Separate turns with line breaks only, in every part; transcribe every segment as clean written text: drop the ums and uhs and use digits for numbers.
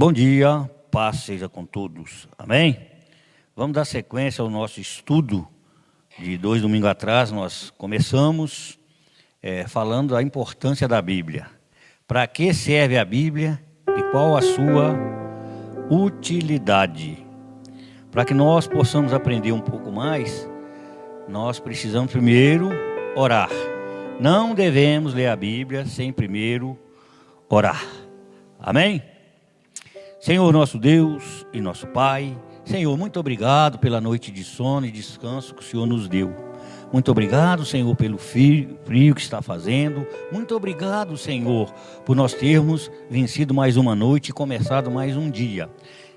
Bom dia, paz seja com todos, amém? Vamos dar sequência ao nosso estudo de 2 domingos atrás. Nós começamos falando da importância da Bíblia. Para que serve a Bíblia e qual a sua utilidade? Para que nós possamos aprender um pouco mais, nós precisamos primeiro orar. Não devemos ler a Bíblia sem primeiro orar, amém? Senhor, nosso Deus e nosso Pai, Senhor, muito obrigado pela noite de sono e descanso que o Senhor nos deu. Muito obrigado, Senhor, pelo frio que está fazendo. Muito obrigado, Senhor, por nós termos vencido mais uma noite e começado mais um dia.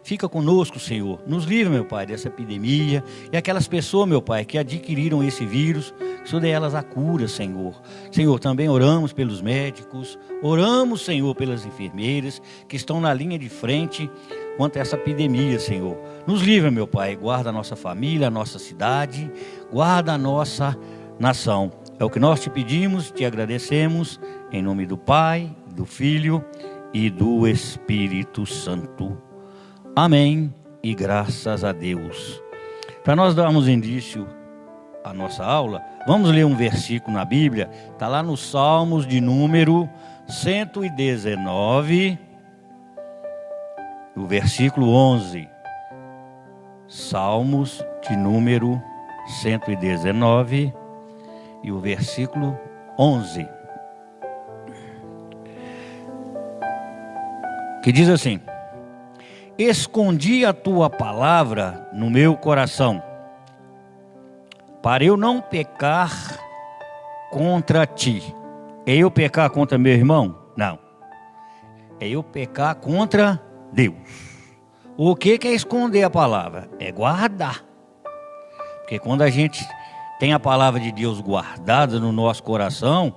Fica conosco, Senhor. Nos livre, meu Pai, dessa epidemia. E aquelas pessoas, meu Pai, que adquiriram esse vírus, que o Senhor dê elas a cura, Senhor. Senhor, também oramos pelos médicos. Oramos, Senhor, pelas enfermeiras que estão na linha de frente contra essa epidemia, Senhor. Nos livre, meu Pai. Guarda a nossa família, a nossa cidade. Guarda a nossa nação. É o que nós te pedimos, te agradecemos. Em nome do Pai, do Filho e do Espírito Santo. Amém e graças a Deus. Para nós darmos início à nossa aula, vamos ler um versículo na Bíblia. Está lá no Salmos de número 119, o versículo 11. Salmos de número 119 e o versículo 11. Que diz assim: escondi a tua palavra no meu coração, para eu não pecar contra ti. É eu pecar contra meu irmão? Não. É eu pecar contra Deus. O que é esconder a palavra? É guardar. Porque quando a gente tem a palavra de Deus guardada no nosso coração,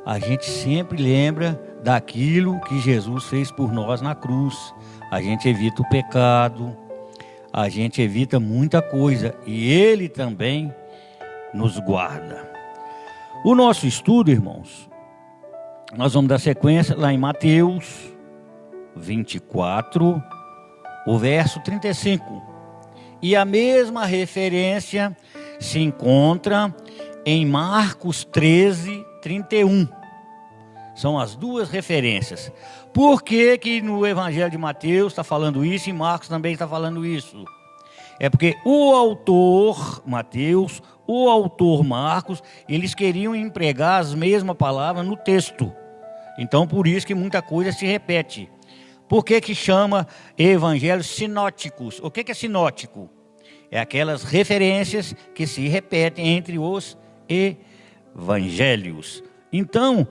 a gente sempre lembra daquilo que Jesus fez por nós na cruz. A gente evita o pecado, a gente evita muita coisa e Ele também nos guarda. O nosso estudo, irmãos, nós vamos dar sequência lá em Mateus 24, o verso 35. E a mesma referência se encontra em Marcos 13, 31. São as duas referências. Por que no Evangelho de Mateus está falando isso e Marcos também está falando isso? É porque o autor Mateus, o autor Marcos, eles queriam empregar as mesmas palavras no texto. Então, por isso que muita coisa se repete. Por que chama evangelhos sinóticos? O que é sinótico? É aquelas referências que se repetem entre os evangelhos. Então,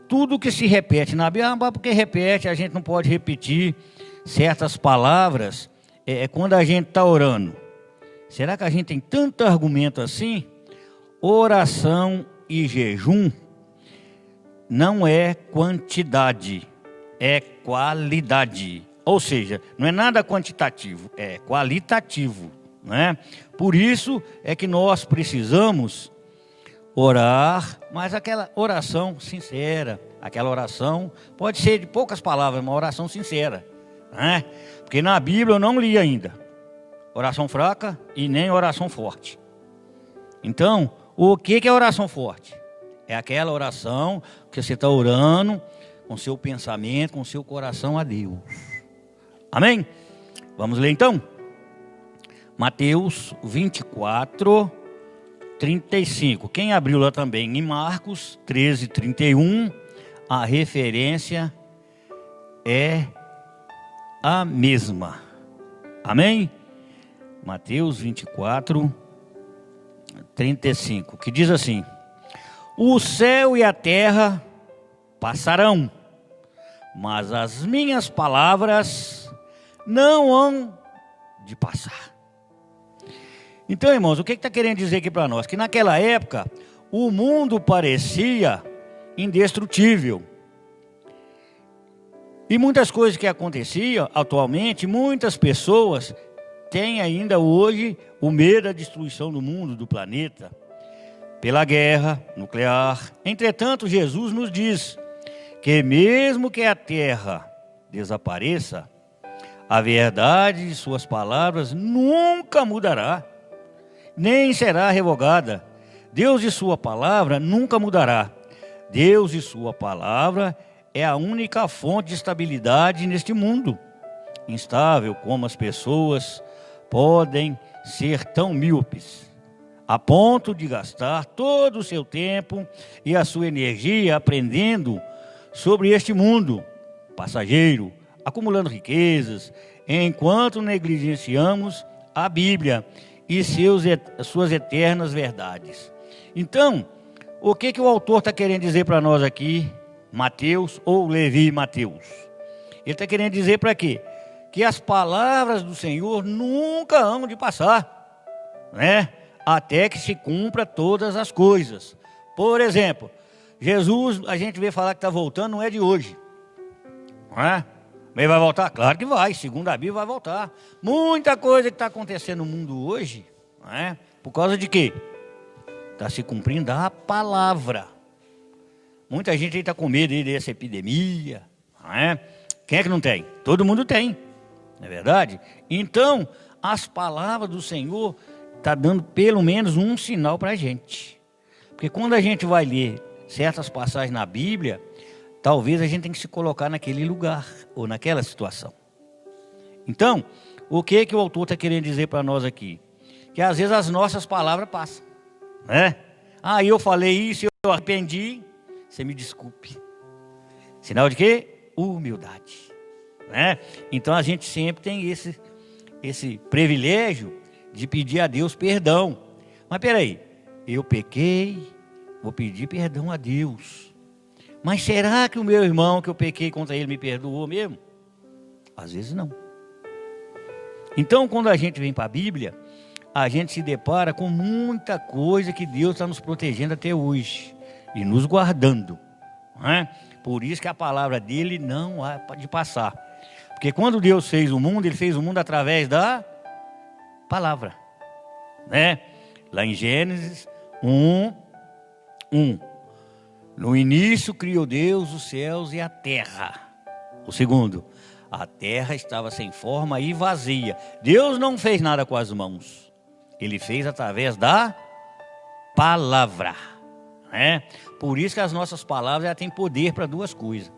tudo que se repete na Bíblia, porque repete, a gente não pode repetir certas palavras quando a gente está orando. Será que a gente tem tanto argumento assim? Oração e jejum não é quantidade, é qualidade. Ou seja, não é nada quantitativo, é qualitativo, não é? Por isso é que nós precisamos orar, mas aquela oração sincera, aquela oração pode ser de poucas palavras, uma oração sincera, né? Porque na Bíblia eu não li ainda oração fraca e nem oração forte. Então, o que é oração forte? É aquela oração que você está orando com seu pensamento, com seu coração a Deus. Amém? Vamos ler então? Mateus 24, 35. Quem abriu lá também em Marcos 13, 31, a referência é a mesma. Amém? Mateus 24, 35, que diz assim: o céu e a terra passarão, mas as minhas palavras não hão de passar. Então, irmãos, o que está querendo dizer aqui para nós? Que naquela época, o mundo parecia indestrutível. E muitas coisas que aconteciam atualmente, muitas pessoas têm ainda hoje o medo da destruição do mundo, do planeta, pela guerra nuclear. Entretanto, Jesus nos diz que mesmo que a terra desapareça, A verdade de suas palavras nunca mudará, nem será revogada. Deus e sua palavra nunca mudará. Deus e sua palavra é a única fonte de estabilidade neste mundo. Instável como as pessoas podem ser tão míopes, a ponto de gastar todo o seu tempo e a sua energia aprendendo sobre este mundo passageiro, acumulando riquezas, enquanto negligenciamos a Bíblia e suas eternas verdades. Então, o que o autor está querendo dizer para nós aqui, Mateus, ou Levi Mateus? Ele está querendo dizer para quê? Que as palavras do Senhor nunca hão de passar, né? Até que se cumpra todas as coisas. Por exemplo, Jesus, a gente vê falar que está voltando, não é de hoje, não é? Mas vai voltar? Claro que vai, segundo a Bíblia vai voltar. Muita coisa que está acontecendo no mundo hoje, não é? Por causa de quê? Está se cumprindo a palavra. Muita gente está com medo aí dessa epidemia, não é? Quem é que não tem? Todo mundo tem, não é verdade? Então, as palavras do Senhor estão dando pelo menos um sinal para a gente. Porque quando a gente vai ler certas passagens na Bíblia, talvez a gente tenha que se colocar naquele lugar ou naquela situação. Então, o que o autor está querendo dizer para nós aqui? Que às vezes as nossas palavras passam, né? Ah, eu falei isso, eu arrependi, você me desculpe. Sinal de quê? Humildade, né? Então a gente sempre tem esse privilégio de pedir a Deus perdão. Mas peraí, eu pequei, vou pedir perdão a Deus. Mas será que o meu irmão que eu pequei contra ele me perdoou mesmo? Às vezes não. Então, quando a gente vem para a Bíblia, a gente se depara com muita coisa que Deus está nos protegendo até hoje e nos guardando, não é? Por isso que a palavra dele não há de passar. Porque quando Deus fez o mundo, ele fez o mundo através da palavra, né? Lá em Gênesis 1:1. No início criou Deus os céus e a terra. O segundo, a terra estava sem forma e vazia. Deus não fez nada com as mãos. Ele fez através da palavra, né? Por isso que as nossas palavras já têm poder para duas coisas.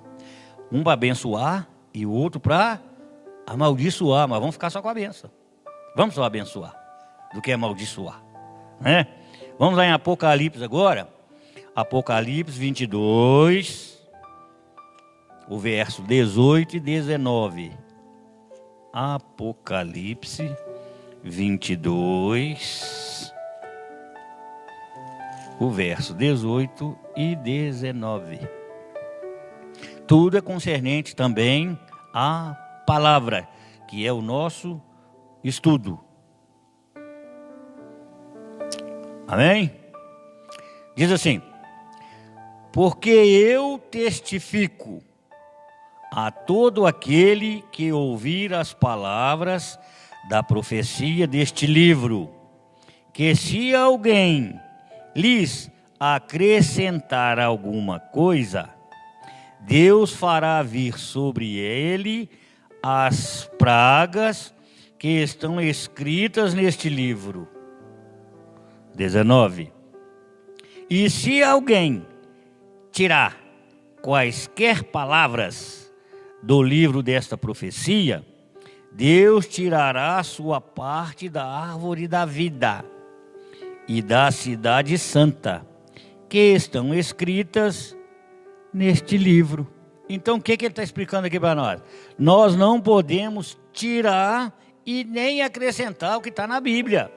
Um para abençoar e o outro para amaldiçoar. Mas vamos ficar só com a benção. Vamos só abençoar do que amaldiçoar, né? Vamos lá em Apocalipse agora. Apocalipse 22, o verso 18 e 19. Apocalipse 22, o verso 18 e 19. Tudo é concernente também à palavra, que é o nosso estudo. Amém? Diz assim: porque eu testifico a todo aquele que ouvir as palavras da profecia deste livro, que se alguém lhes acrescentar alguma coisa, Deus fará vir sobre ele as pragas que estão escritas neste livro. 19. E se alguém tirar quaisquer palavras do livro desta profecia, Deus tirará a sua parte da árvore da vida e da cidade santa, que estão escritas neste livro. Então o que ele está explicando aqui para nós? Nós não podemos tirar e nem acrescentar o que está na Bíblia.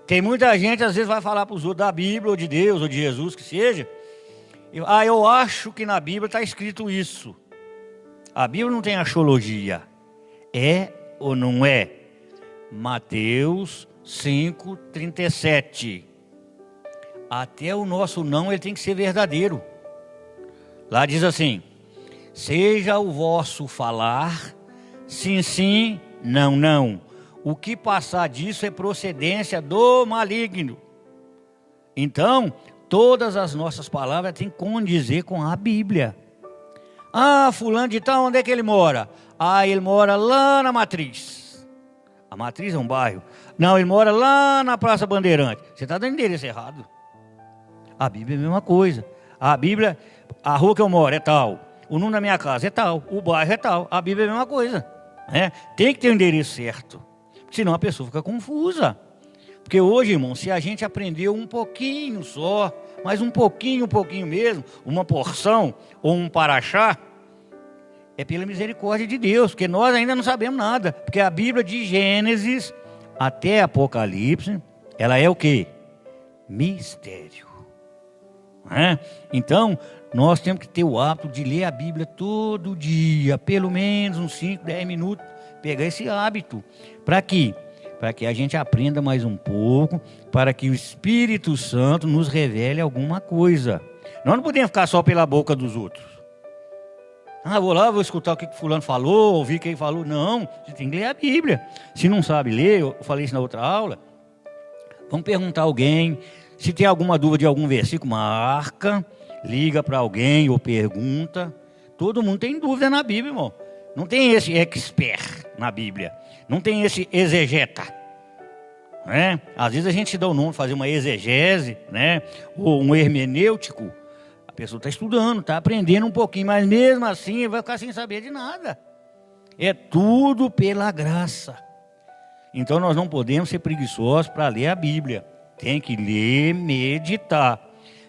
Tem muita gente às vezes vai falar para os outros da Bíblia, ou de Deus, ou de Jesus, que seja. Eu acho que na Bíblia está escrito isso. A Bíblia não tem axiologia. É ou não é? Mateus 5:37. Até o nosso não, ele tem que ser verdadeiro. Lá diz assim: seja o vosso falar, sim, sim, não, não. O que passar disso é procedência do maligno. Então, todas as nossas palavras têm que condizer com a Bíblia. Ah, fulano de tal, onde é que ele mora? Ah, ele mora lá na Matriz. A Matriz é um bairro. Não, ele mora lá na Praça Bandeirante. Você está dando endereço errado. A Bíblia é a mesma coisa. A Bíblia, a rua que eu moro é tal. O número da minha casa é tal. O bairro é tal. A Bíblia é a mesma coisa. Né? Tem que ter o endereço certo. Senão a pessoa fica confusa. Porque hoje, irmão, se a gente aprendeu um pouquinho só, mas um pouquinho mesmo, uma porção ou um paraxá, é pela misericórdia de Deus, porque nós ainda não sabemos nada. Porque a Bíblia de Gênesis até Apocalipse, ela é o quê? Mistério. Então, nós temos que ter o hábito de ler a Bíblia todo dia, pelo menos uns 5, 10 minutos, pegar esse hábito. Para quê? Para que a gente aprenda mais um pouco, para que o Espírito Santo nos revele alguma coisa. Nós não podemos ficar só pela boca dos outros. Ah, vou lá, vou escutar o que fulano falou, ouvir quem falou. Não, você tem que ler a Bíblia. Se não sabe ler, eu falei isso na outra aula, vamos perguntar a alguém. Se tem alguma dúvida de algum versículo, marca, liga para alguém ou pergunta. Todo mundo tem dúvida na Bíblia, irmão. Não tem esse expert na Bíblia. Não tem esse exegeta. Né? Às vezes a gente dá o nome de fazer uma exegese, né? Ou um hermenêutico. A pessoa está estudando, está aprendendo um pouquinho, mas mesmo assim vai ficar sem saber de nada. É tudo pela graça. Então nós não podemos ser preguiçosos para ler a Bíblia. Tem que ler, meditar.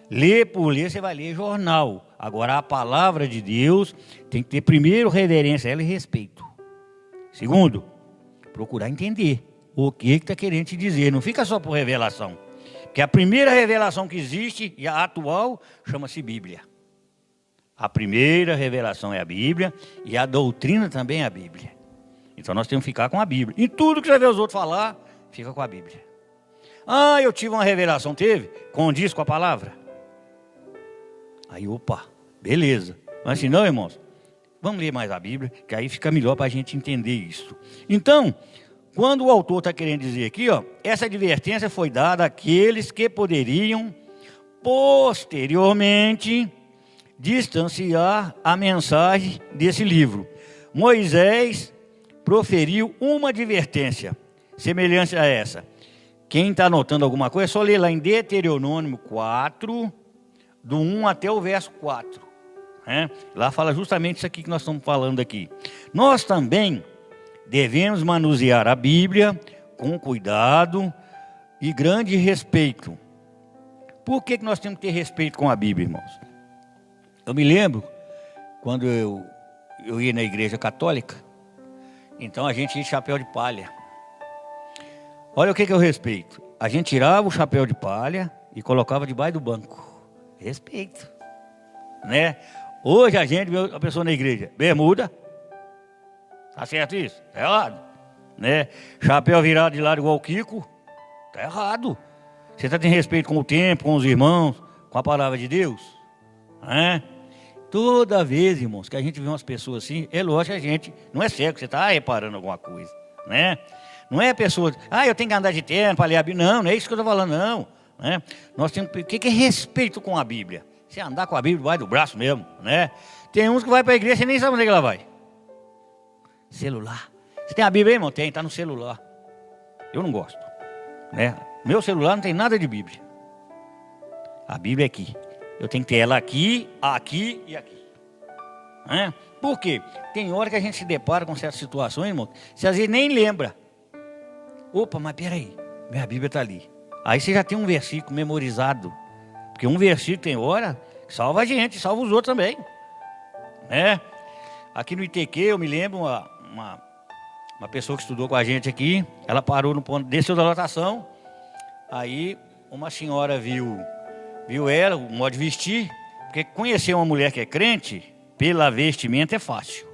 Ler por ler, você vai ler jornal. Agora a palavra de Deus tem que ter primeiro reverência a ela e respeito. Segundo, procurar entender o que está querendo te dizer. Não fica só por revelação. Porque a primeira revelação que existe, e a atual, chama-se Bíblia. A primeira revelação é a Bíblia e a doutrina também é a Bíblia. Então nós temos que ficar com a Bíblia. E tudo que você vê os outros falar, fica com a Bíblia. Ah, eu tive uma revelação, teve? Condiz com a palavra? Aí, opa, beleza. Mas se não, irmãos, vamos ler mais a Bíblia, que aí fica melhor para a gente entender isso. Então, quando o autor está querendo dizer aqui, ó, essa advertência foi dada àqueles que poderiam, posteriormente, distanciar a mensagem desse livro. Moisés proferiu uma advertência, semelhante a essa. Quem está anotando alguma coisa, é só ler lá em Deuteronômio 4, do 1 até o verso 4. Lá fala justamente isso aqui que nós estamos falando aqui. Nós também devemos manusear a Bíblia com cuidado e grande respeito. Por que nós temos que ter respeito com a Bíblia, irmãos? Eu me lembro, quando eu ia na igreja católica, então a gente ia de chapéu de palha. Olha o que eu respeito. A gente tirava o chapéu de palha e colocava debaixo do banco. Respeito. Né? Hoje a gente vê a pessoa na igreja, bermuda. Tá certo isso? Tá errado. Né? Chapéu virado de lado igual o Kiko. Tá errado. Você está tendo respeito com o tempo, com os irmãos, com a palavra de Deus? Né? Toda vez, irmãos, que a gente vê umas pessoas assim, é lógico que a gente não é cego, você está reparando alguma coisa. Né? Não é a pessoa, eu tenho que andar de terno para ler a Bíblia. Não, não é isso que eu estou falando, não. Né? Nós temos, o que é respeito com a Bíblia? Você andar com a Bíblia vai do braço mesmo. Né? Tem uns que vai para a igreja e nem sabe onde é que ela vai. Celular. Você tem a Bíblia aí, irmão? Tem, está no celular. Eu não gosto. Né? Meu celular não tem nada de Bíblia. A Bíblia é aqui. Eu tenho que ter ela aqui, aqui e aqui. Né? Por quê? Tem hora que a gente se depara com certas situações, irmão, você às vezes nem lembra. Opa, mas peraí, minha Bíblia está ali. Aí você já tem um versículo memorizado. Porque um versículo tem hora que salva a gente, salva os outros também. Né? Aqui no ITQ, eu me lembro, uma pessoa que estudou com a gente aqui, ela parou no ponto, desceu da lotação, aí uma senhora viu ela, o modo de vestir, porque conhecer uma mulher que é crente, pela vestimenta é fácil.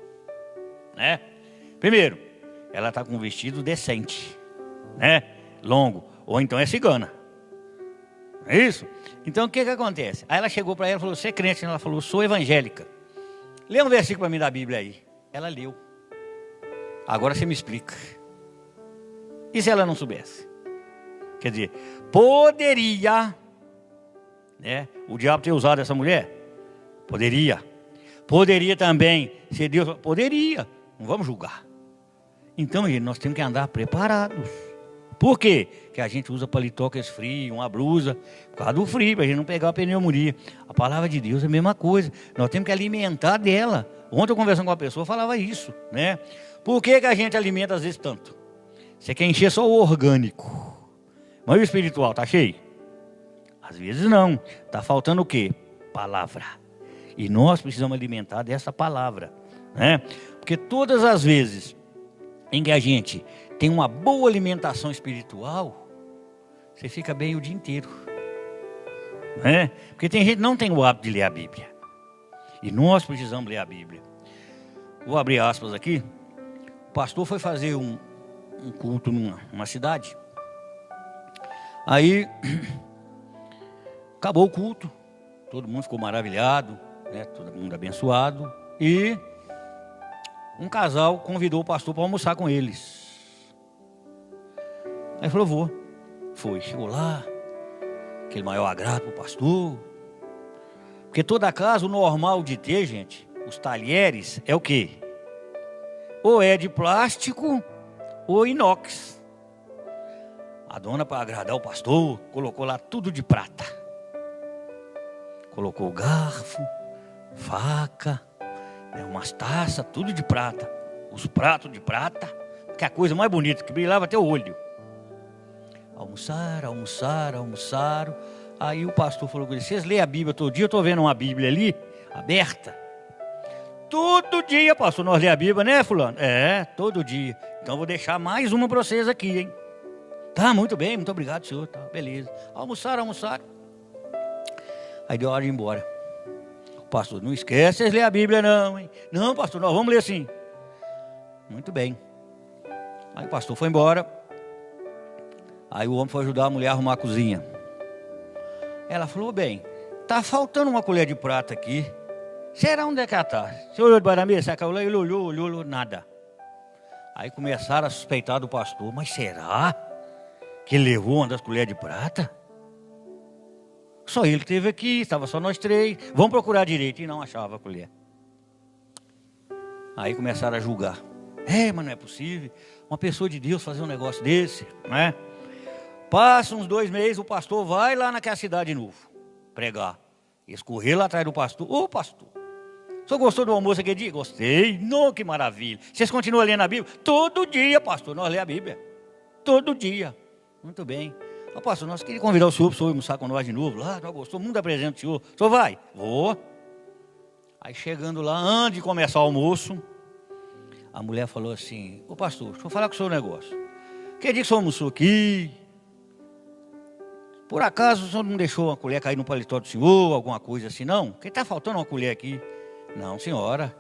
Né? Primeiro, ela está com um vestido decente. Né? Longo, ou então é cigana. É isso? Então o que acontece? Aí ela chegou para ela e falou, você é crente? Ela falou, sou evangélica. Lê um versículo para mim da Bíblia aí. Ela leu. Agora você me explica. E se ela não soubesse? Quer dizer, poderia, né, o diabo ter usado essa mulher? Poderia. Poderia também ser Deus? Poderia, não vamos julgar. Então, gente, nós temos que andar preparados. Por quê? Porque a gente usa paletó que é frio, uma blusa, por causa do frio, para a gente não pegar a pneumonia. A palavra de Deus é a mesma coisa, nós temos que alimentar dela. Ontem eu conversando com uma pessoa, falava isso, né? Por que a gente alimenta às vezes tanto? Você quer encher só o orgânico, mas o espiritual está cheio? Às vezes não, está faltando o quê? Palavra. E nós precisamos alimentar dessa palavra, né? Porque todas as vezes em que a gente tem uma boa alimentação espiritual, você fica bem o dia inteiro, né? Porque tem gente que não tem o hábito de ler a Bíblia. E nós precisamos ler a Bíblia. Vou abrir aspas aqui. O pastor foi fazer um culto numa cidade. Aí, acabou o culto. Todo mundo ficou maravilhado, né? Todo mundo abençoado. E um casal convidou o pastor para almoçar com eles. Aí falou, vou. Foi, chegou lá. Aquele maior agrado para o pastor. Porque toda casa, o normal de ter, gente, os talheres, é o quê? Ou é de plástico, ou inox. A dona, para agradar o pastor, colocou lá tudo de prata. Colocou garfo, faca, umas taças, tudo de prata. Os pratos de prata, que é a coisa mais bonita, que brilhava até o olho. Almoçaram. Aí o pastor falou com ele, vocês lêem a Bíblia todo dia? Eu estou vendo uma Bíblia ali, aberta. Todo dia, pastor, nós lês a Bíblia, né, fulano? É, todo dia. Então vou deixar mais uma para vocês aqui, hein? Tá, muito bem, muito obrigado, senhor. Tá, beleza. Almoçaram. Aí deu a hora de ir embora. O pastor, não esquece, vocês lêem a Bíblia não, hein? Não, pastor, nós vamos ler sim. Muito bem. Aí o pastor foi embora. Aí o homem foi ajudar a mulher a arrumar a cozinha. Ela falou, bem, tá faltando uma colher de prata aqui. Será onde é que ela está? Você olhou debaixo da mesa? Ele olhou, nada. Aí começaram a suspeitar do pastor. Mas será que ele levou uma das colheres de prata? Só ele que esteve aqui, estava só nós três. Vamos procurar direito. E não achava a colher. Aí começaram a julgar. Mas não é possível uma pessoa de Deus fazer um negócio desse, né? Passa uns 2 meses, o pastor vai lá naquela cidade de novo pregar. Eles correram lá atrás do pastor. Ô pastor, o senhor gostou do almoço aquele dia? Gostei. Não, que maravilha. Vocês continuam lendo a Bíblia? Todo dia, pastor, nós lemos a Bíblia. Todo dia. Muito bem. Ô pastor, nós queríamos convidar o senhor para almoçar com nós de novo. Lá, nós gostamos muito da presença do senhor. O senhor vai? Vou. Aí chegando lá, antes de começar o almoço, a mulher falou assim, ô pastor, deixa eu falar com o senhor um negócio. Que dia que o senhor almoçou aqui? Por acaso o senhor não deixou uma colher cair no paletó do senhor, alguma coisa assim, não? Porque está faltando uma colher aqui. Não, senhora.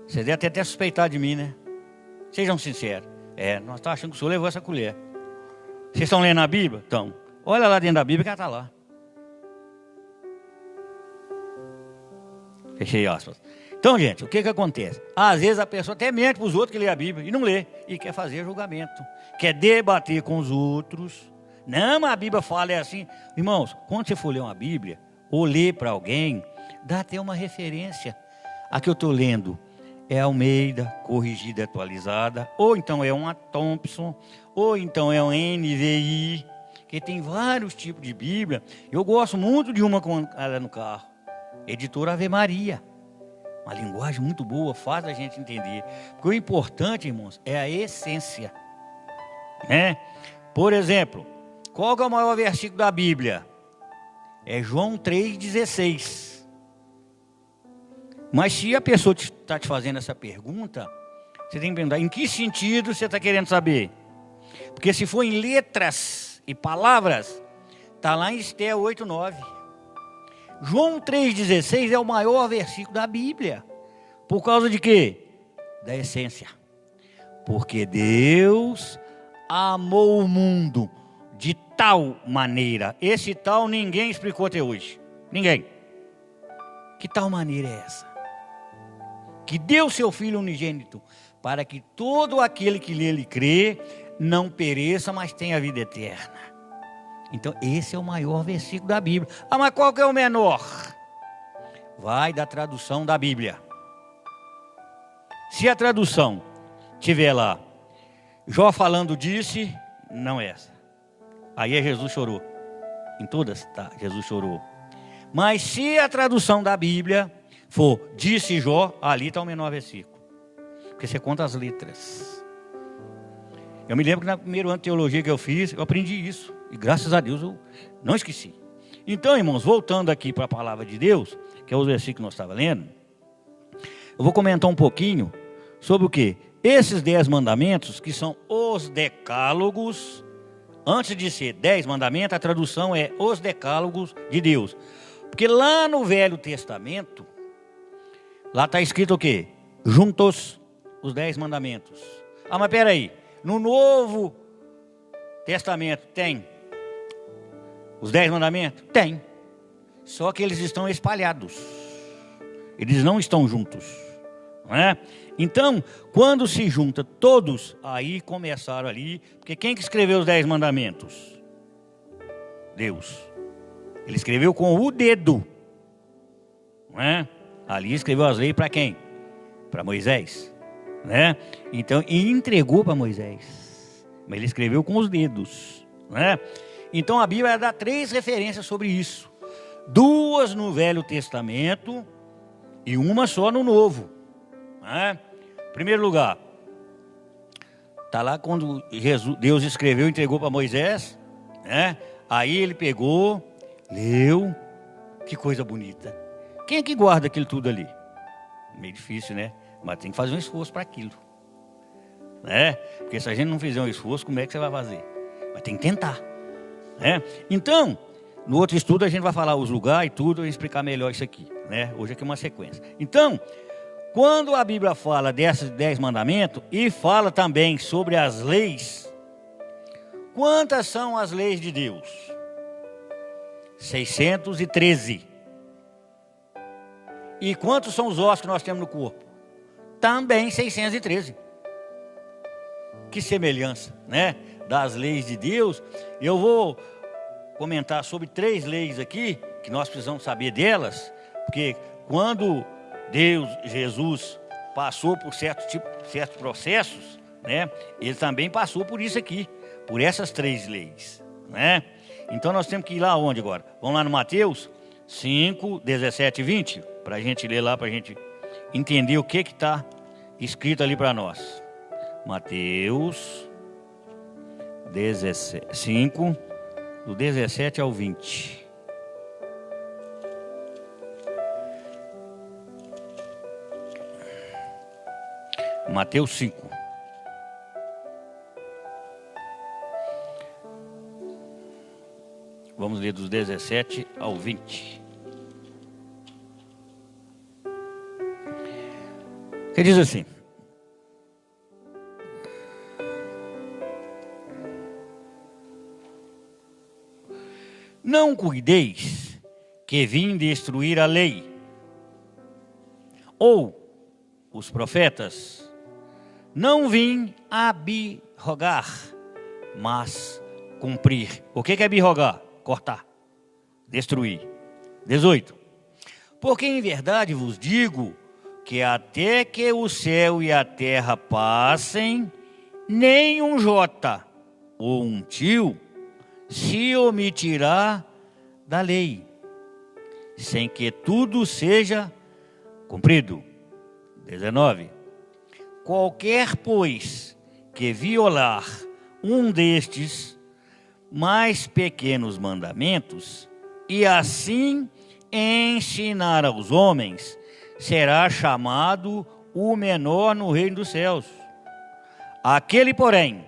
Você deve até suspeitar de mim, né? Sejam sinceros. Nós estamos achando que o senhor levou essa colher. Vocês estão lendo a Bíblia? Então, olha lá dentro da Bíblia que ela está lá. Fechei aspas. Então, gente, o que acontece? Às vezes a pessoa até mente para os outros que lê a Bíblia e não lê. E quer fazer julgamento. Quer debater com os outros. Não, a Bíblia fala assim. Irmãos, quando você for ler uma Bíblia, ou ler para alguém, dá até uma referência. A que eu estou lendo é Almeida, corrigida e atualizada, ou então é uma Thompson, ou então é um NVI, que tem vários tipos de Bíblia. Eu gosto muito de uma com ela no carro, Editora Ave Maria. Uma linguagem muito boa, faz a gente entender. Porque o importante, irmãos, é a essência. Por exemplo, qual que é o maior versículo da Bíblia? É João 3,16. Mas se a pessoa está te fazendo essa pergunta, você tem que perguntar, em que sentido você está querendo saber? Porque se for em letras e palavras, está lá em Esther 8,9. João 3,16 é o maior versículo da Bíblia. Por causa de quê? Da essência. Porque Deus amou o mundo de tal maneira. Esse tal ninguém explicou até hoje. Ninguém. Que tal maneira é essa? Que deu seu Filho unigênito, para que todo aquele que nele crê, não pereça, mas tenha vida eterna. Então esse é o maior versículo da Bíblia. Mas qual que é o menor? vai da tradução da Bíblia. Se a tradução tiver lá, Jó falando disse, não é essa. Aí Jesus chorou. Em todas, tá, Jesus chorou. Mas se a tradução da Bíblia for disse Jó, ali está o menor versículo. Porque você conta as letras. Eu me lembro que no primeiro ano de teologia que eu fiz, eu aprendi isso. E graças a Deus eu não esqueci. Então, irmãos, voltando aqui para a palavra de Deus, que é o versículo que nós estávamos lendo, eu vou comentar um pouquinho sobre o quê? Esses 10 mandamentos, que são os decálogos. Antes de ser 10 mandamentos, a tradução é os decálogos de Deus. Porque lá no Velho Testamento, lá está escrito o quê? Juntos os 10 mandamentos. Ah, mas peraí, no Novo Testamento tem os 10 mandamentos? Tem. Só que eles estão espalhados. Eles não estão juntos. Não é? Então, quando se junta todos, aí começaram ali, porque quem que escreveu os 10 mandamentos? Deus. Ele escreveu com o dedo. Não é? Ali escreveu as leis para quem? Para Moisés. Né? Então, e entregou para Moisés. Mas ele escreveu com os dedos. Né? Então a Bíblia dá 3 referências sobre isso. 2 no Velho Testamento e uma só no Novo. Né? Em primeiro lugar, está lá quando Deus escreveu e entregou para Moisés. Né? Aí ele pegou, leu, que coisa bonita. Quem é que guarda aquilo tudo ali? Meio difícil, né? Mas tem que fazer um esforço para aquilo. Né? Porque se a gente não fizer um esforço, como é que você vai fazer? Mas tem que tentar. Né? Então, no outro estudo a gente vai falar os lugares e tudo, e explicar melhor isso aqui. Né? Hoje aqui é uma sequência. Então, quando a Bíblia fala desses 10 mandamentos e fala também sobre as leis, quantas são as leis de Deus? 613. E quantos são os ossos que nós temos no corpo? Também 613. Que semelhança, né? Das leis de Deus. Eu vou comentar sobre 3 leis aqui, que nós precisamos saber delas, porque quando Jesus passou por certos processos, né? Ele também passou por isso aqui, por essas 3 leis, né? Então nós temos que ir lá onde agora? Vamos lá no Mateus 5, 17 e 20, para a gente ler lá, para a gente entender o que está escrito ali para nós. Mateus 5, do 17 ao 20. Mateus 5. Vamos ler dos 17 ao 20. Que diz assim: não cuideis que vim destruir a lei, ou os profetas. Não vim abrogar, mas cumprir. O que é abrogar? Cortar, destruir. 18. Porque em verdade vos digo que até que o céu e a terra passem, nem um jota ou um tio se omitirá da lei, sem que tudo seja cumprido. 19. Qualquer, pois, que violar um destes mais pequenos mandamentos, e assim ensinar aos homens, será chamado o menor no reino dos céus. Aquele, porém,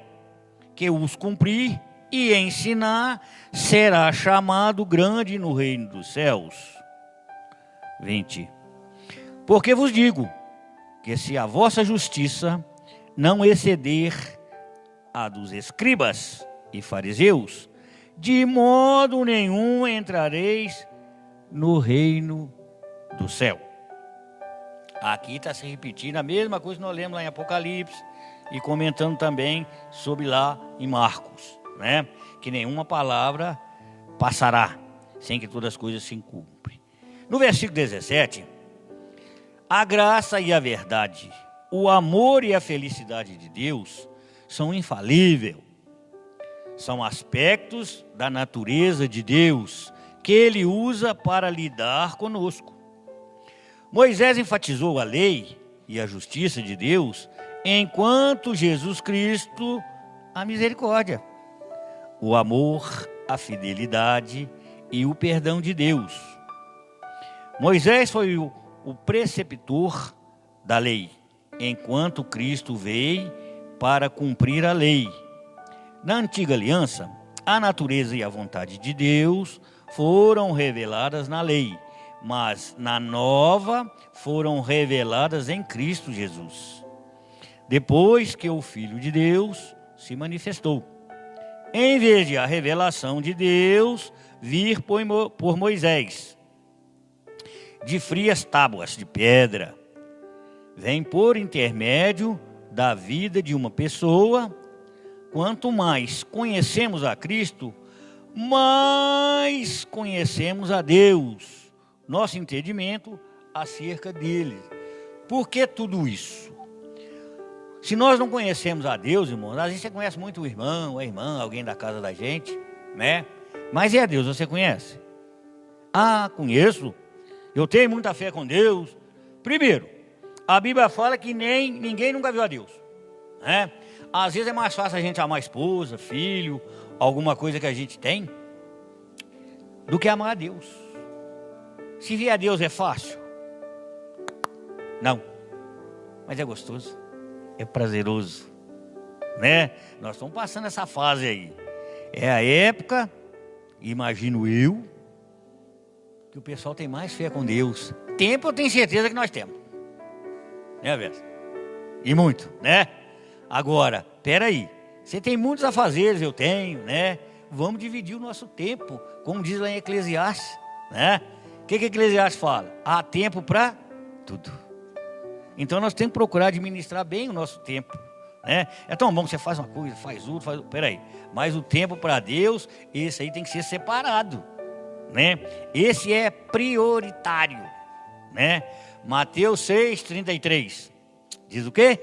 que os cumprir e ensinar, será chamado grande no reino dos céus. 20. Porque vos digo que se a vossa justiça não exceder a dos escribas e fariseus, de modo nenhum entrareis no reino do céu. Aqui está se repetindo a mesma coisa que nós lemos lá em Apocalipse e comentando também sobre lá em Marcos, né? Que nenhuma palavra passará sem que todas as coisas se cumprem. No versículo 17, a graça e a verdade, o amor e a felicidade de Deus são infalíveis. São aspectos da natureza de Deus que Ele usa para lidar conosco. Moisés enfatizou a lei e a justiça de Deus, enquanto Jesus Cristo, a misericórdia, o amor, a fidelidade e o perdão de Deus. Moisés foi o preceptor da lei, enquanto Cristo veio para cumprir a lei. Na antiga aliança, a natureza e a vontade de Deus foram reveladas na lei, mas na nova foram reveladas em Cristo Jesus, depois que o Filho de Deus se manifestou. Em vez de a revelação de Deus vir por Moisés, de frias tábuas de pedra, vem por intermédio da vida de uma pessoa. Quanto mais conhecemos a Cristo, mais conhecemos a Deus, nosso entendimento acerca dele. Por que tudo isso? Se nós não conhecemos a Deus, irmãos, às vezes você conhece muito o irmão, a irmã, alguém da casa da gente, né? Mas e a Deus, você conhece? Ah, conheço. Eu tenho muita fé com Deus. Primeiro, a Bíblia fala que ninguém nunca viu a Deus, né? Às vezes é mais fácil a gente amar a esposa, filho, alguma coisa que a gente tem, do que amar a Deus. Se ver a Deus é fácil? Não. Mas é gostoso, é prazeroso, né? Nós estamos passando essa fase aí. É a época, imagino eu, que o pessoal tem mais fé com Deus. Tempo eu tenho certeza que nós temos, né, Vessa? E muito, né? Agora, peraí, você tem muitos afazeres, eu tenho, né? Vamos dividir o nosso tempo, como diz lá em Eclesiastes, né? O que Eclesiastes fala? Há tempo para tudo. Então nós temos que procurar administrar bem o nosso tempo, né? É tão bom que você faz uma coisa, faz outra, faz... Peraí, mas o tempo para Deus, esse aí tem que ser separado, né? Esse é prioritário, né? Mateus 6:33 diz o quê?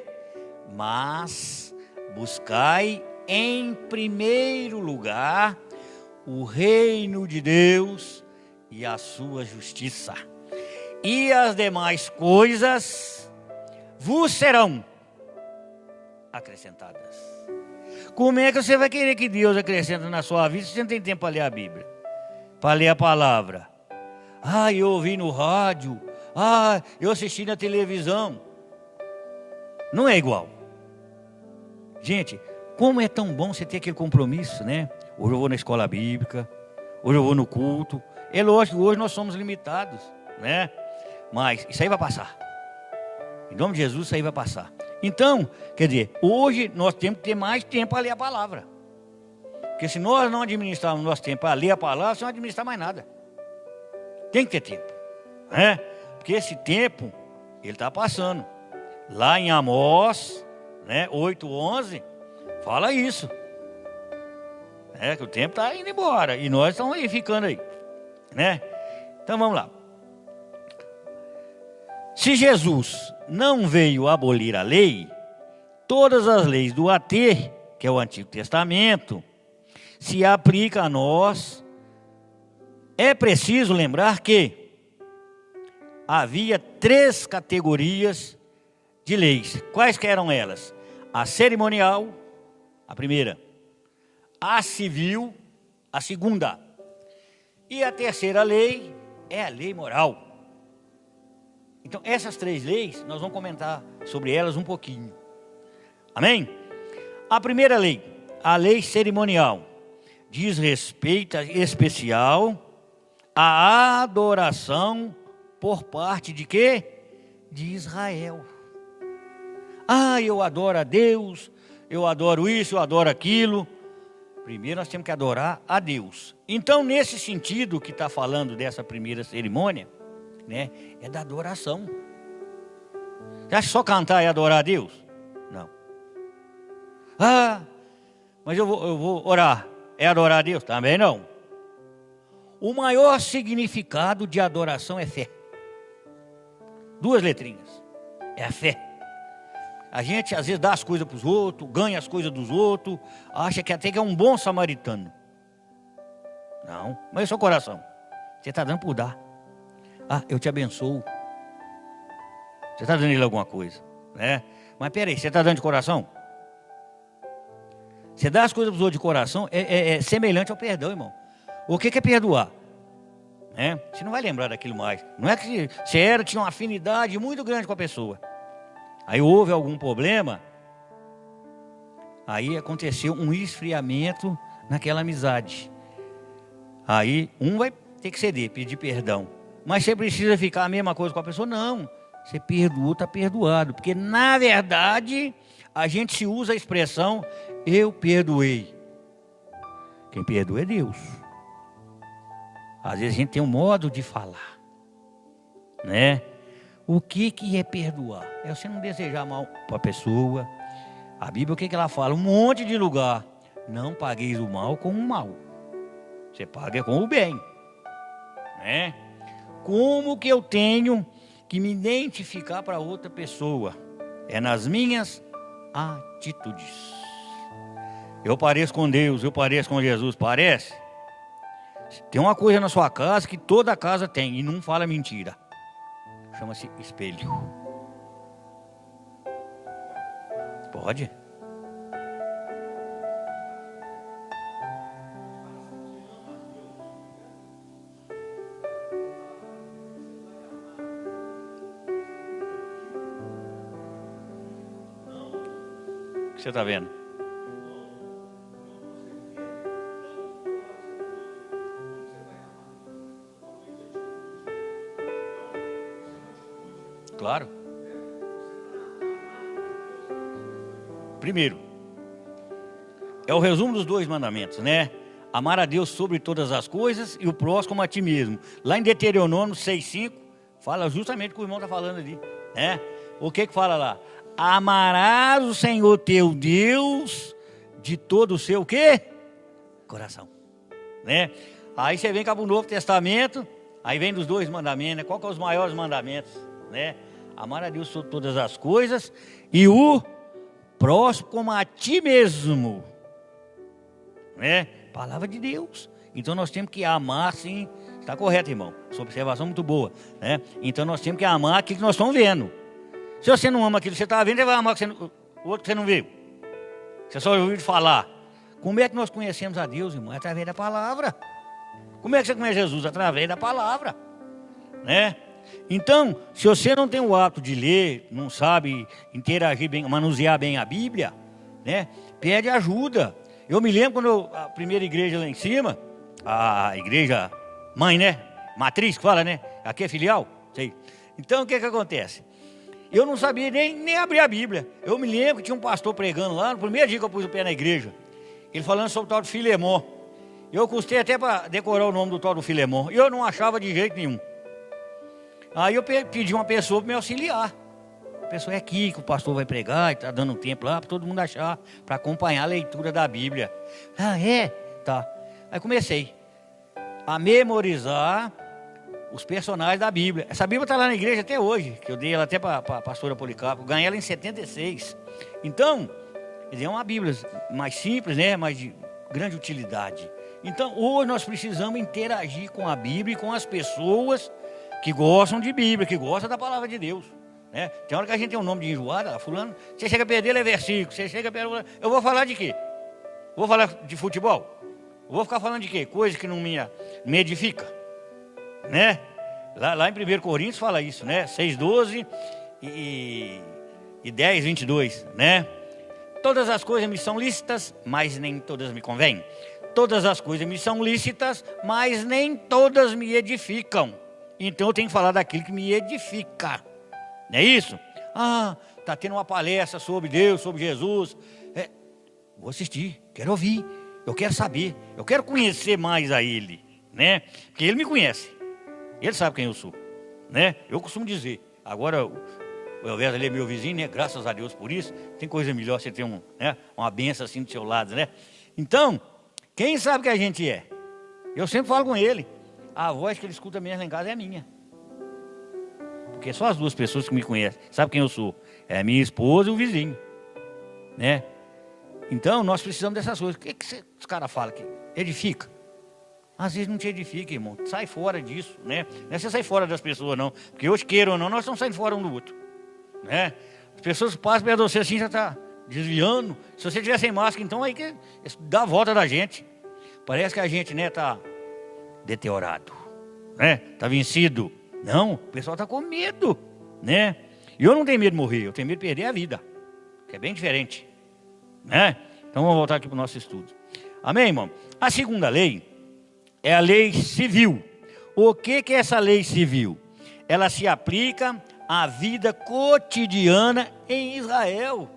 Mas buscai em primeiro lugar o reino de Deus e a sua justiça, e as demais coisas vos serão acrescentadas. Como é que você vai querer que Deus acrescente na sua vida se você não tem tempo para ler a Bíblia, para ler a palavra? Ah, eu ouvi no rádio, ah, eu assisti na televisão. Não é igual. Gente, como é tão bom você ter aquele compromisso, né? Hoje eu vou na escola bíblica, hoje eu vou no culto. É lógico que hoje nós somos limitados, né? Mas isso aí vai passar. Em nome de Jesus, isso aí vai passar. Então, quer dizer, hoje nós temos que ter mais tempo para ler a palavra. Porque se nós não administrarmos nosso tempo para ler a palavra, você não vai administrar mais nada. Tem que ter tempo, né? Porque esse tempo, ele está passando. Lá em Amós, né, 8:11, fala isso. É que o tempo está indo embora e nós estamos aí, ficando aí, né? Então vamos lá. Se Jesus não veio abolir a lei, todas as leis do AT, que é o Antigo Testamento, se aplicam a nós. É preciso lembrar que havia 3 categorias de leis. Quais que eram elas? A cerimonial, a primeira. A civil, a segunda. E a terceira lei é a lei moral. Então, essas 3 leis, nós vamos comentar sobre elas um pouquinho. Amém? A primeira lei, a lei cerimonial, diz respeito especial à adoração por parte de quê? De Israel. Ah, eu adoro a Deus, eu adoro isso, eu adoro aquilo. Primeiro nós temos que adorar a Deus. Então, nesse sentido que está falando dessa primeira cerimônia, né, é da adoração. Você acha que só cantar é adorar a Deus? Não. Ah, mas eu vou orar. É adorar a Deus? Também não. O maior significado de adoração é fé. 2 letrinhas. É a fé. A gente às vezes dá as coisas para os outros, ganha as coisas dos outros, acha que até que é um bom samaritano. Não, mas é o seu coração. Você está dando por dar. Ah, eu te abençoo. Você está dando ele alguma coisa, né? Mas peraí, você está dando de coração? Você dá as coisas para os outros de coração, é semelhante ao perdão, irmão. O que é perdoar? Você não vai lembrar daquilo mais. Não é que você tinha uma afinidade muito grande com a pessoa. Aí houve algum problema, aí aconteceu um esfriamento naquela amizade. Aí um vai ter que ceder, pedir perdão. Mas você precisa ficar a mesma coisa com a pessoa? Não. Você perdoou, está perdoado. Porque na verdade a gente se usa a expressão eu perdoei. Quem perdoa é Deus. Às vezes a gente tem um modo de falar, né? O que é perdoar? É você não desejar mal para a pessoa. A Bíblia, o que ela fala? Um monte de lugar. Não pagueis o mal com o mal. Você paga com o bem, né? Como que eu tenho que me identificar para outra pessoa? É nas minhas atitudes. Eu pareço com Deus, eu pareço com Jesus, parece? Tem uma coisa na sua casa que toda casa tem e não fala mentira. Chama-se espelho. Pode? O que você está vendo? Claro. Primeiro, é o resumo dos 2 mandamentos, né? Amar a Deus sobre todas as coisas e o próximo como a ti mesmo. Lá em Deuteronômio 6:5, fala justamente o que o irmão está falando ali, né? O que fala lá? Amarás o Senhor teu Deus de todo o seu quê? Coração, né? Aí você vem cá para o Novo Testamento, aí vem dos 2 mandamentos, né? Qual que é os maiores mandamentos, né? Amar a Deus sobre todas as coisas e o próximo como a ti mesmo, né? Palavra de Deus. Então nós temos que amar, sim. Está correto, irmão. Sua observação muito boa, né? Então nós temos que amar aquilo que nós estamos vendo. Se você não ama aquilo que você está vendo, você vai amar o outro que você não viu. Você só ouviu falar. Como é que nós conhecemos a Deus, irmão? É através da palavra. Como é que você conhece Jesus? Através da palavra, né? Então, se você não tem o hábito de ler, não sabe interagir bem, manusear bem a Bíblia, né? Pede ajuda. Eu me lembro quando a primeira igreja lá em cima, a igreja mãe, né? Matriz que fala, né? Aqui é filial, sei. Então, o que acontece? Eu não sabia nem abrir a Bíblia. Eu me lembro que tinha um pastor pregando lá, no primeiro dia que eu pus o pé na igreja, ele falando sobre o tal de Filemon. Eu custei até para decorar o nome do tal do Filemon. E eu não achava de jeito nenhum. Aí eu pedi uma pessoa para me auxiliar. A pessoa é aqui que o pastor vai pregar, está dando um tempo lá para todo mundo achar, para acompanhar a leitura da Bíblia. Ah, é? Tá. Aí comecei a memorizar os personagens da Bíblia. Essa Bíblia está lá na igreja até hoje, que eu dei ela até para a pastora Policarpo. Ganhei ela em 76. Então, é uma Bíblia mais simples, né? Mas de grande utilidade. Então, hoje nós precisamos interagir com a Bíblia e com as pessoas que gostam de Bíblia, que gostam da palavra de Deus, né? Tem hora que a gente tem um nome de enjoada, fulano, você chega perto dele é versículo, você chega perto, eu vou falar de quê? Vou falar de futebol? Eu vou ficar falando de quê? Coisa que não me edifica, né? Lá em 1 Coríntios fala isso, né? 6:12 e 10:22, né? Todas as coisas me são lícitas, mas nem todas me convêm. Todas as coisas me são lícitas, mas nem todas me edificam. Então eu tenho que falar daquilo que me edifica. Não é isso? Ah, está tendo uma palestra sobre Deus, sobre Jesus. Vou assistir, quero ouvir, eu quero saber, eu quero conhecer mais a Ele, né? Porque Ele me conhece, Ele sabe quem eu sou, né? Eu costumo dizer, agora o Elvésio ali é meu vizinho, né? Graças a Deus por isso. Tem coisa melhor você ter uma benção assim do seu lado, né? Então, quem sabe que a gente é? Eu sempre falo com ele. A voz que ele escuta mesmo lá em casa é a minha. Porque só as duas pessoas que me conhecem, sabem quem eu sou. É a minha esposa e o vizinho. Né? Então, nós precisamos dessas coisas. O que os caras falam aqui? Edifica. Às vezes não te edifica, irmão. Sai fora disso, né? Não é você sair fora das pessoas, não. Porque hoje, queira ou não, nós estamos saindo fora um do outro. Né? As pessoas passam perto de você assim, já está desviando. Se você tiver sem máscara, então aí que dá a volta da gente. Parece que a gente, né, está deteriorado. Né? Está vencido. Não, o pessoal está com medo. Né? E eu não tenho medo de morrer, eu tenho medo de perder a vida. Que é bem diferente. Né? Então vamos voltar aqui para o nosso estudo. Amém, irmão? A segunda lei é a lei civil. O que é essa lei civil? Ela se aplica à vida cotidiana em Israel.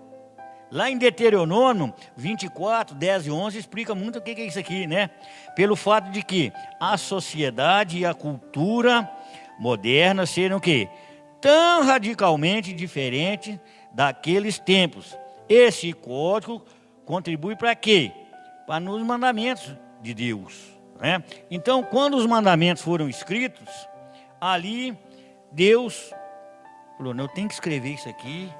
Lá em Deuteronômio 24, 10 e 11 explica muito o que é isso aqui, né? Pelo fato de que a sociedade e a cultura moderna serem o quê? Tão radicalmente diferentes daqueles tempos. Esse código contribui para quê? Para nos mandamentos de Deus. Né? Então, quando os mandamentos foram escritos, ali Deus falou, não, eu tenho que escrever isso aqui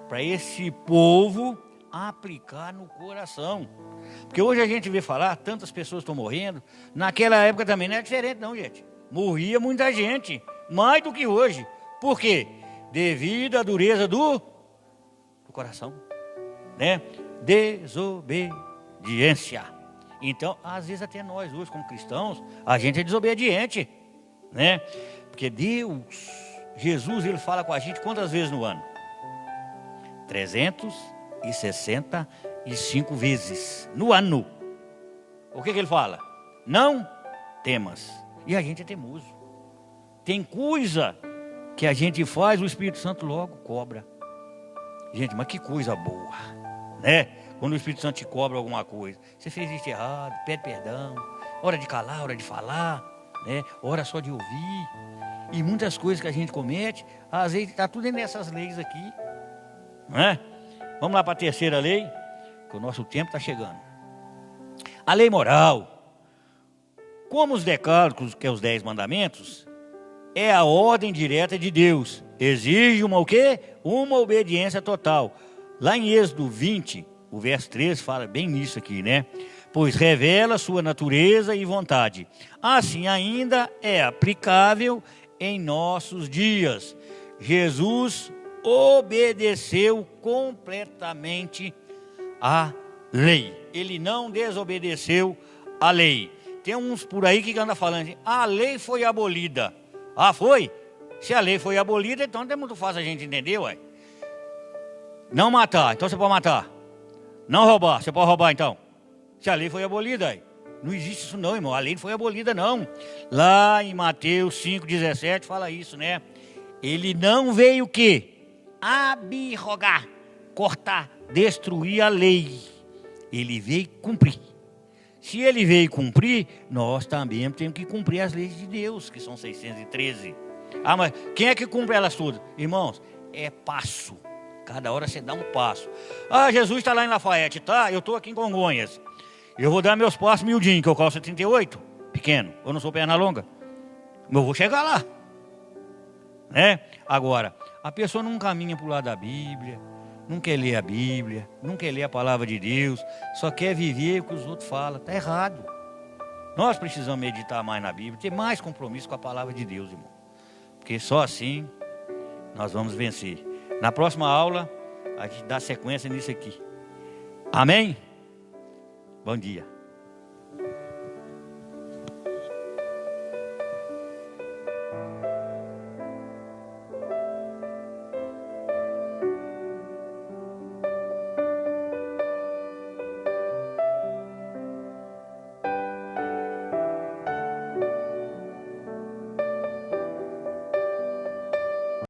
para esse povo aplicar no coração. Porque hoje a gente vê falar, tantas pessoas estão morrendo. Naquela época também não era diferente não, gente. Morria muita gente, mais do que hoje. Por quê? Devido à dureza do coração. Né? Desobediência. Então, às vezes até nós hoje como cristãos, a gente é desobediente, né? Porque Deus, Jesus, ele fala com a gente quantas vezes no ano? 365 vezes no ano. O que ele fala? Não temas. E a gente é teimoso. Tem coisa que a gente faz, o Espírito Santo logo cobra. Gente, mas que coisa boa, né? Quando o Espírito Santo te cobra alguma coisa, você fez isso errado, pede perdão, hora de calar, hora de falar, né? Hora só de ouvir. E muitas coisas que a gente comete, às vezes está tudo nessas leis aqui, não é? Vamos lá para a terceira lei, que o nosso tempo está chegando. A lei moral, como os decálogos, que é os 10 mandamentos, é a ordem direta de Deus. Exige uma o quê? Uma obediência total. Lá em Êxodo 20, o verso 13 fala bem nisso aqui, né? Pois revela sua natureza e vontade. Assim ainda é aplicável em nossos dias. Jesus obedeceu completamente à lei. Ele não desobedeceu à lei. Tem uns por aí que andam falando assim, a lei foi abolida. Ah, foi? Se a lei foi abolida, então é muito fácil a gente entender, ué. Não matar, então você pode matar. Não roubar, você pode roubar então. Se a lei foi abolida, aí. Não existe isso não, irmão. A lei não foi abolida não. Lá em Mateus 5,17 fala isso, né? Ele não veio o quê? Abrogar, cortar, destruir a lei. Ele veio cumprir. Se ele veio cumprir, nós também temos que cumprir as leis de Deus, que são 613. Ah, mas quem é que cumpre elas todas? Irmãos, é passo. Cada hora você dá um passo. Ah, Jesus está lá em Lafayette, tá? Eu estou aqui em Congonhas. Eu vou dar meus passos miudinho, que eu calço 38, pequeno. Eu não sou perna longa. Mas eu vou chegar lá. Né? Agora, a pessoa não caminha para o lado da Bíblia, não quer ler a Bíblia, não quer ler a palavra de Deus, só quer viver o que os outros falam. Está errado. Nós precisamos meditar mais na Bíblia, ter mais compromisso com a palavra de Deus, irmão. Porque só assim nós vamos vencer. Na próxima aula, a gente dá sequência nisso aqui. Amém? Bom dia.